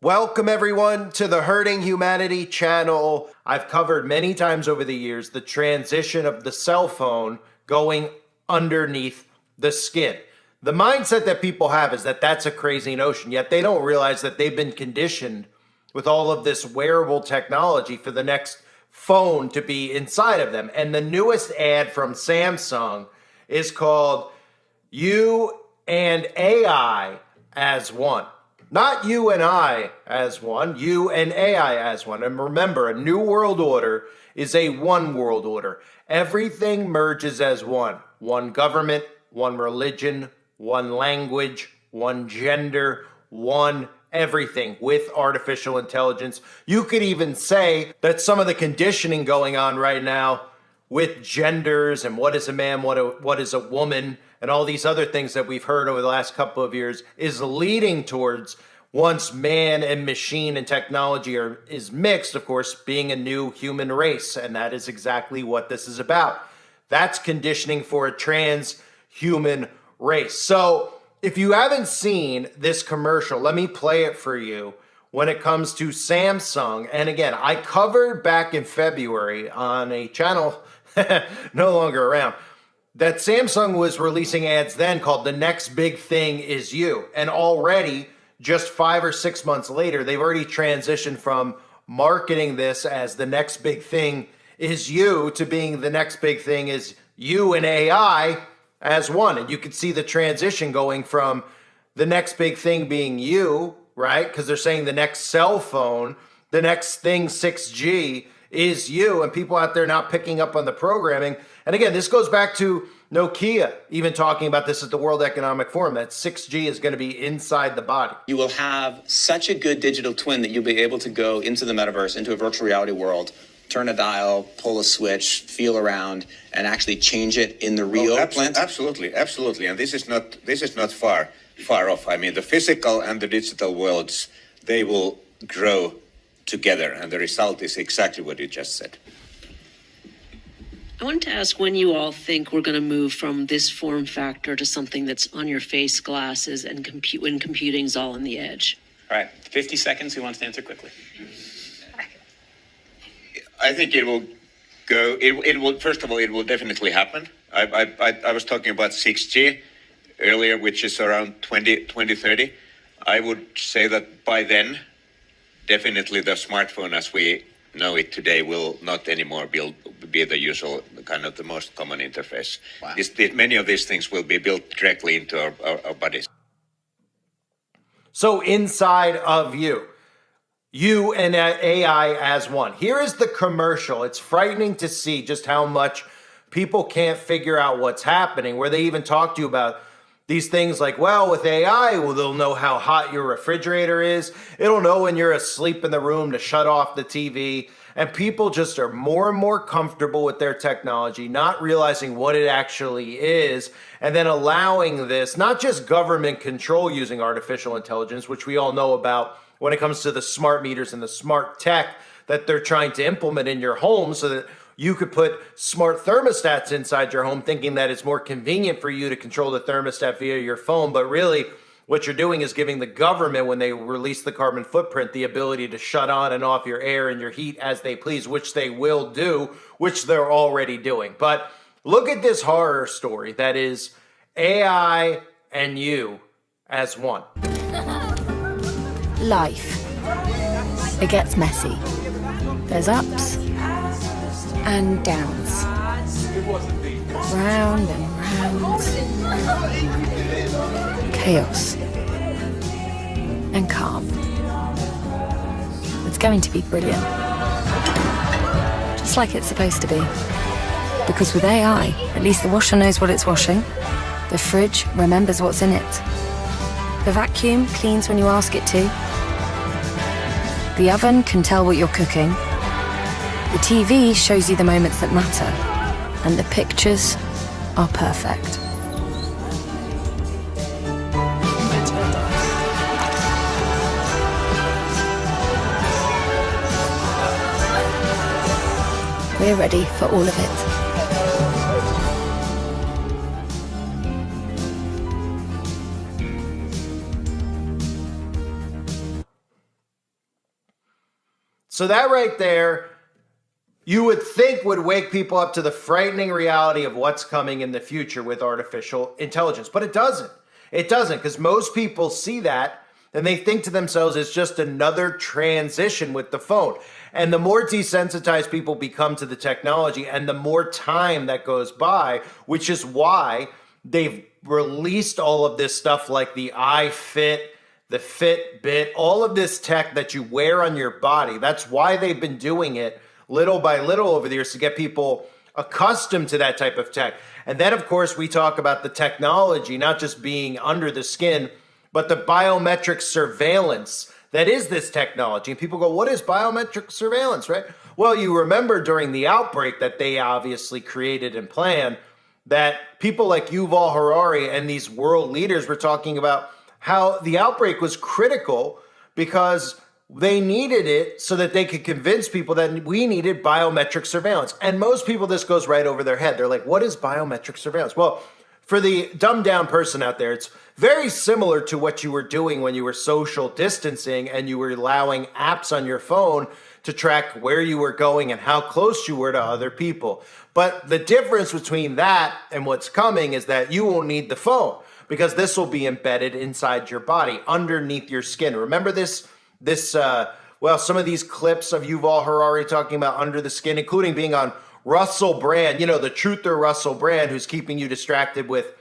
Welcome everyone to the Hurting Humanity channel. I've covered many times over the years the transition of the cell phone going underneath the skin. The mindset that people have is that that's a crazy notion, yet they don't realize that they've been conditioned with all of this wearable technology for the next phone to be inside of them. And the newest ad from Samsung is called You and AI as One. Not you and I as one, you and AI as one. And remember, a new world order is a one world order. Everything merges as one. One government, one religion, one language, one gender, one everything with artificial intelligence. You could even say that some of the conditioning going on right now with genders and what is a man, what is a woman, and all these other things that we've heard over the last couple of years is leading towards, once man and machine and technology is mixed, of course, being a new human race. And that is exactly what this is about. That's conditioning for a transhuman race. So if you haven't seen this commercial, let me play it for you when it comes to Samsung. And again, I covered back in February on a channel no longer around, that Samsung was releasing ads then called The Next Big Thing Is You. And already, just 5 or 6 months later, they've already transitioned from marketing this as the next big thing is you to being the next big thing is you and AI as one. And you can see the transition going from the next big thing being you, right? Because they're saying the next cell phone, the next thing 6G is you, and people out there not picking up on the programming. And again, this goes back to Nokia even talking about this at the World Economic Forum, that 6G is going to be inside the body. You will have such a good digital twin that you'll be able to go into the metaverse, into a virtual reality world, turn a dial, pull a switch, feel around, and actually change it in the real plant. Absolutely. And this is not far off. I mean, the physical and the digital worlds, they will grow together, and the result is exactly what you just said. I wanted to ask when you all think we're going to move from this form factor to something that's on your face, glasses, and when computing's all on the edge. All right, 50 seconds. Who wants to answer quickly? I think it will go. It will. First of all, it will definitely happen. I was talking about 6G earlier, which is around 2030. I would say that by then, definitely the smartphone as we know it today will not anymore be the usual kind of the most common interface. Wow. Many of these things will be built directly into our bodies. So inside of you and AI as one. Here is the commercial. It's frightening to see just how much people can't figure out what's happening, where they even talk to you about these things like, well, with AI, they'll know how hot your refrigerator is. It'll know when you're asleep in the room to shut off the TV. And people just are more and more comfortable with their technology, not realizing what it actually is, and then allowing this, not just government control using artificial intelligence, which we all know about when it comes to the smart meters and the smart tech that they're trying to implement in your home so that you could put smart thermostats inside your home thinking that it's more convenient for you to control the thermostat via your phone. But really, what you're doing is giving the government, when they release the carbon footprint, the ability to shut on and off your air and your heat as they please, which they will do, which they're already doing. But look at this horror story that is AI and you as one. Life. It gets messy. There's ups and downs. Round and round. Chaos. And calm. It's going to be brilliant. Just like it's supposed to be. Because with AI, at least the washer knows what it's washing. The fridge remembers what's in it. The vacuum cleans when you ask it to. The oven can tell what you're cooking. The TV shows you the moments that matter. And the pictures are perfect. We're ready for all of it. So that right there, you would think would wake people up to the frightening reality of what's coming in the future with artificial intelligence. But it doesn't. It doesn't, because most people see that and they think to themselves it's just another transition with the phone. And the more desensitized people become to the technology and the more time that goes by, which is why they've released all of this stuff like the iFit, the Fitbit, all of this tech that you wear on your body. That's why they've been doing it little by little over the years, to get people accustomed to that type of tech. And then, of course, we talk about the technology, not just being under the skin, but the biometric surveillance that is this technology. And people go, what is biometric surveillance, right? Well, you remember during the outbreak that they obviously created and planned, that people like Yuval Harari and these world leaders were talking about how the outbreak was critical because they needed it so that they could convince people that we needed biometric surveillance. And most people, this goes right over their head. They're like, what is biometric surveillance? Well, for the dumbed down person out there, it's very similar to what you were doing when you were social distancing and you were allowing apps on your phone to track where you were going and how close you were to other people. But the difference between that and what's coming is that you won't need the phone, because this will be embedded inside your body, underneath your skin. Remember some of these clips of Yuval Harari talking about under the skin, including being on Russell Brand, the truther Russell Brand, who's keeping you distracted with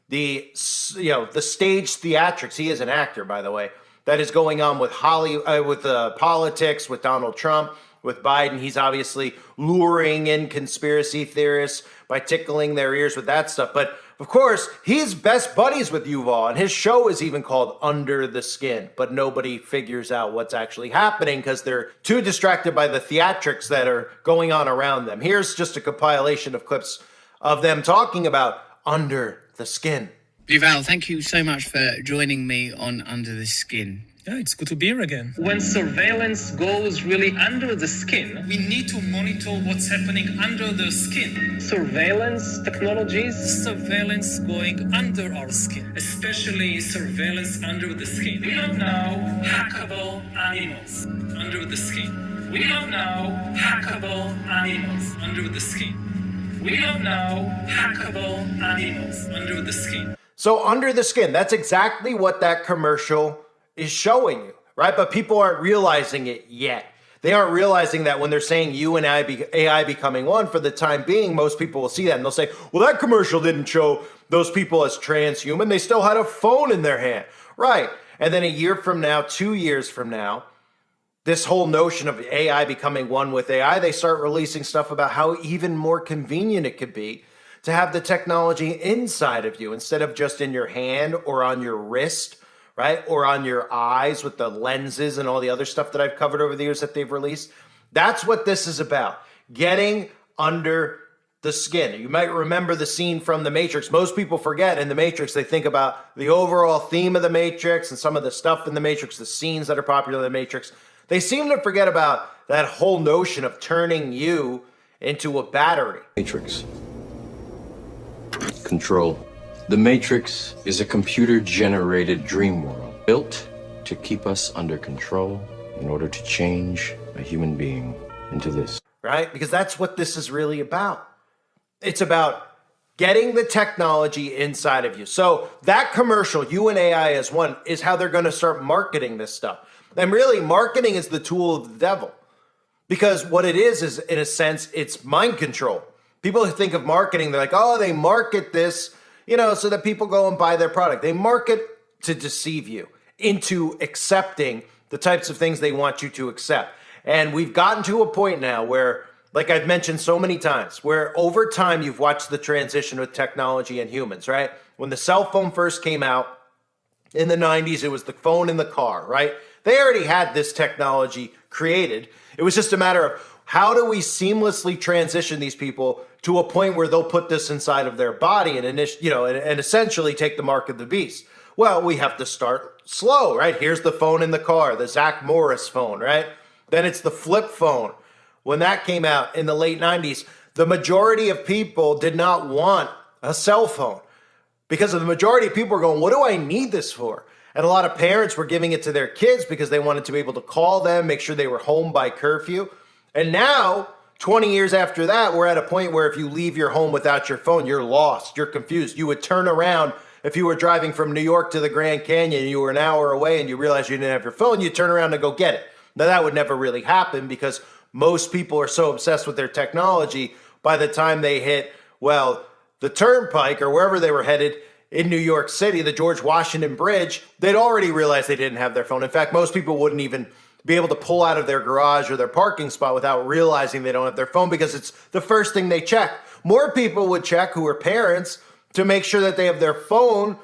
the stage theatrics. He is an actor, by the way, that is going on with politics, with Donald Trump, with Biden. He's obviously luring in conspiracy theorists by tickling their ears with that stuff. But of course, he's best buddies with Yuval, and his show is even called Under the Skin. But nobody figures out what's actually happening because they're too distracted by the theatrics that are going on around them. Here's just a compilation of clips of them talking about Under the Skin. Yuval, thank you so much for joining me on Under the Skin. Yeah, it's good to be here again. When surveillance goes really under the skin, we need to monitor what's happening under the skin. Surveillance technologies. Surveillance going under our skin, especially surveillance under the skin. We don't know hackable animals under the skin. We don't know hackable animals under the skin. We don't know hackable animals under the skin. So under the skin, that's exactly what that commercial is showing you, right? But people aren't realizing it yet. They aren't realizing that when they're saying you and AI becoming one, for the time being, most people will see that and they'll say, well, that commercial didn't show those people as transhuman. They still had a phone in their hand, right? And then a year from now, 2 years from now, this whole notion of AI becoming one with AI, they start releasing stuff about how even more convenient it could be to have the technology inside of you instead of just in your hand or on your wrist, right? Or on your eyes with the lenses and all the other stuff that I've covered over the years that they've released. That's what this is about, getting under the skin. You might remember the scene from The Matrix. Most people forget in The Matrix, they think about the overall theme of The Matrix and some of the stuff in The Matrix, the scenes that are popular in The Matrix. They seem to forget about that whole notion of turning you into a battery. Matrix. Control. The Matrix is a computer-generated dream world built to keep us under control in order to change a human being into this. Right? Because that's what this is really about. It's about getting the technology inside of you. So that commercial, You and AI as One, is how they're going to start marketing this stuff. And really, marketing is the tool of the devil. Because what it is in a sense, it's mind control. People who think of marketing, they're like, oh, they market this, so that people go and buy their product. They market to deceive you into accepting the types of things they want you to accept. And we've gotten to a point now where, like I've mentioned so many times, where over time you've watched the transition with technology and humans, right? When the cell phone first came out in the 90s, it was the phone in the car, right? They already had this technology created. It was just a matter of how do we seamlessly transition these people to a point where they'll put this inside of their body and essentially take the mark of the beast? Well, we have to start slow, right? Here's the phone in the car, the Zach Morris phone, right? Then it's the flip phone. When that came out in the late 90s, the majority of people did not want a cell phone because the majority of people were going, what do I need this for? And a lot of parents were giving it to their kids because they wanted to be able to call them, make sure they were home by curfew. And now, 20 years after that, we're at a point where if you leave your home without your phone, you're lost, you're confused. You would turn around if you were driving from New York to the Grand Canyon and you were an hour away and you realized you didn't have your phone, you'd turn around and go get it. Now, that would never really happen because most people are so obsessed with their technology, by the time they hit, well, the turnpike or wherever they were headed in New York City, the George Washington Bridge, they'd already realized they didn't have their phone. In fact, most people wouldn't even be able to pull out of their garage or their parking spot without realizing they don't have their phone because it's the first thing they check. More people would check, who are parents, to make sure that they have their phone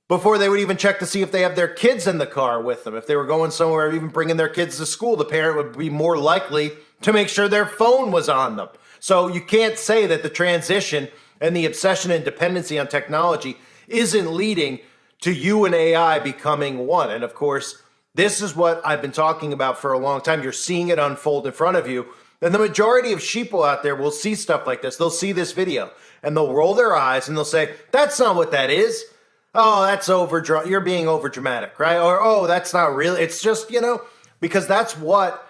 before they would even check to see if they have their kids in the car with them. If they were going somewhere or even bringing their kids to school, the parent would be more likely to make sure their phone was on them. So you can't say that the transition and the obsession and dependency on technology isn't leading to you and AI becoming one. And of course, this is what I've been talking about for a long time. You're seeing it unfold in front of you. And the majority of sheeple out there will see stuff like this. They'll see this video and they'll roll their eyes and they'll say, that's not what that is. Oh, that's you're being over dramatic, right? Or, oh, that's not real. It's just, because that's what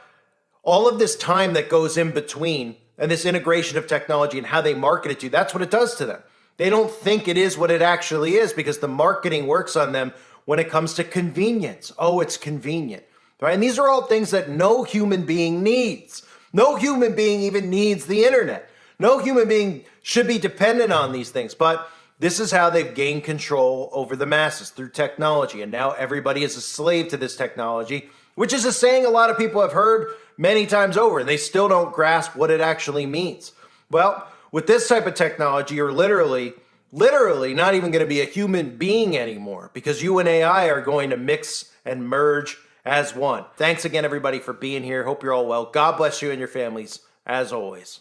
all of this time that goes in between and this integration of technology and how they market it to you, that's what it does to them. They don't think it is what it actually is because the marketing works on them when it comes to convenience. Oh, it's convenient, right? And these are all things that no human being needs. No human being even needs the internet. No human being should be dependent on these things. But this is how they've gained control over the masses, through technology. And now everybody is a slave to this technology, which is a saying a lot of people have heard many times over, and they still don't grasp what it actually means. Well, with this type of technology, you're literally not even going to be a human being anymore because you and AI are going to mix and merge as one. Thanks again, everybody, for being here. Hope you're all well. God bless you and your families, as always.